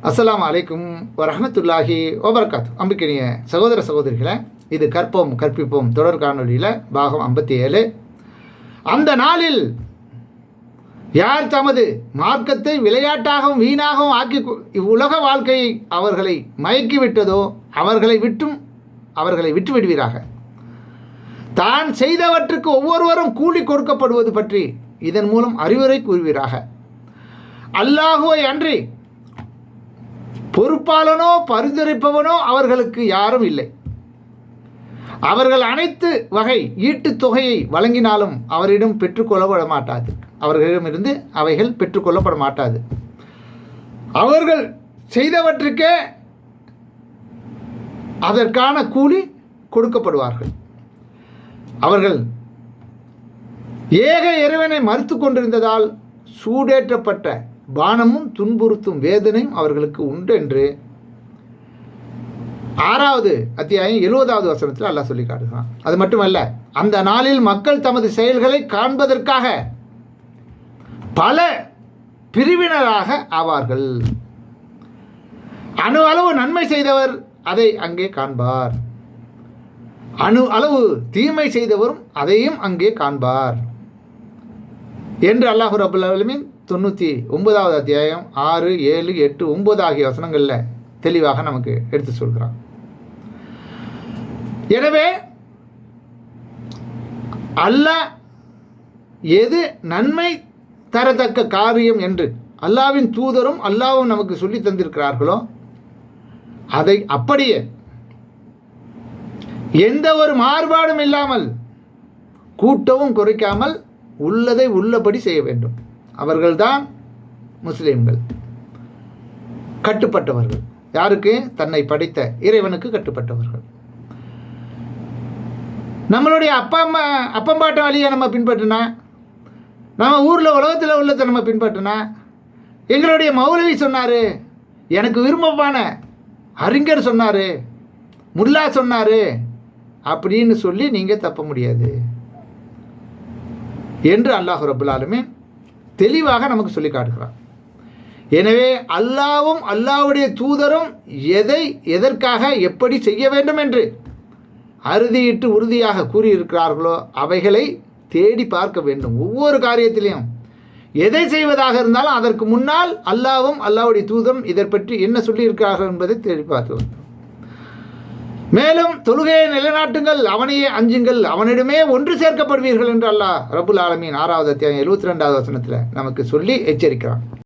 அஸ்ஸலாமு அலைக்கும் வரஹ்மத்துல்லாஹி வபரகாத்து. அம்பிக்கினிய சகோதர சகோதரிகளை, இது கற்போம் கற்பிப்போம் தொடர் காணொலியில் பாகம் 57. அந்த நாளில் யார் தமது மார்க்கத்தை விளையாட்டாகவும் வீணாகவும் ஆக்கி இவ்வுலக வாழ்க்கையை அவர்களை மயக்கிவிட்டதோ அவர்களை விட்டு விடுவீராக. தான் செய்தவற்றுக்கு ஒவ்வொருவரும் கூலி கொடுக்கப்படுவது பற்றி இதன் மூலம் அறிவுரை கூறுவீராக. அல்லாஹுவை அன்றி பொறுப்பாளனோ பரிந்துரைப்பவனோ அவர்களுக்கு யாரும் இல்லை. அவர்கள் அனைத்து வகை ஈட்டுத் தொகையை வழங்கினாலும் அவரிடம் பெற்றுக்கொள்ளப்பட மாட்டாது. அவர்களிடமிருந்து அவைகள் பெற்றுக்கொள்ளப்பட மாட்டாது. அவர்கள் செய்தவற்றுக்கே அதற்கான கூலி கொடுக்கப்படுவார்கள். அவர்கள் ஏக இறைவனை மறுத்து கொண்டிருந்ததால் சூடேற்றப்பட்ட பானமும் துன்புறுத்தும் வேதனையும் அவர்களுக்கு உண்டு என்று 6வது அத்தியாயம் 70வது வசனத்தில் அல்லாஹ் சொல்லி காட்டுகிறான். அது மட்டுமல்ல, அந்த நாளில் மக்கள் தமது செயல்களை காண்பதற்காக பல பிரிவினராக ஆவார்கள். அணு அளவு நன்மை செய்தவர் அதை அங்கே காண்பார், அணு அளவு தீமை செய்தவரும் அதையும் அங்கே காண்பார் என்று அல்லாஹ் ரப்பல் ஆலமீன் 99வது அத்தியாயம் 6, 7, 8, 9 ஆகிய வசனங்களில் தெளிவாக நமக்கு எடுத்து சொல்கிறான். எனவே அல்லாஹ் எது நன்மை தரத்தக்க காரியம் என்று அல்லாஹ்வின் தூதரும் அல்லாஹ்வும் நமக்கு சொல்லி தந்திருக்கிறார்களோ அதை அப்படியே எந்த ஒரு மாறுபாடும் இல்லாமல் கூட்டவும் குறைக்காமல் உள்ளதை உள்ளபடி செய்ய வேண்டும். அவர்கள்தான் முஸ்லிம்கள், கட்டுப்பட்டவர்கள். யாருக்கு? தன்னை படைத்த இறைவனுக்கு கட்டுப்பட்டவர்கள். நம்மளுடைய அப்பம்பாட்ட வழியை நம்ம பின்பற்றினா, நம்ம ஊரில் உலகத்தில் உள்ளதை நம்ம பின்பற்றினா, எங்களுடைய மௌலவி சொன்னார், எனக்கு விருப்பமான அறிஞர் சொன்னார், முல்லா சொன்னார் அப்படின்னு சொல்லி நீங்கள் தப்ப முடியாது என்று அல்லாஹ் ரப்பல் ஆலமீன் தெளிவாக நமக்கு சொல்லி காட்டுகிறார். எனவே அல்லாவும் அல்லாஹ்வுடைய தூதரும் எதற்காக எப்படி செய்ய வேண்டும் என்று அறுதியிட்டு உறுதியாக கூறியிருக்கிறார்களோ அவைகளை தேடி பார்க்க வேண்டும். ஒவ்வொரு காரியத்திலையும் எதை செய்வதாக இருந்தாலும் அதற்கு முன்னால் அல்லாவும் அல்லாஹ்வுடைய தூதரும் இதை பற்றி என்ன சொல்லியிருக்கிறார்கள் என்பதை தேடி பார்க்க வேண்டும். மேலும் தொழுகையை நிலைநாட்டுங்கள், அவனையே அஞ்சுங்கள், அவனிடமே ஒன்று சேர்க்கப்படுவீர்கள் என்று அல்லாஹ் ரப்புல் ஆலமீன் 6வது அத்தியாயம் 72வது வசனத்தில் நமக்கு சொல்லி எச்சரிக்கிறான்.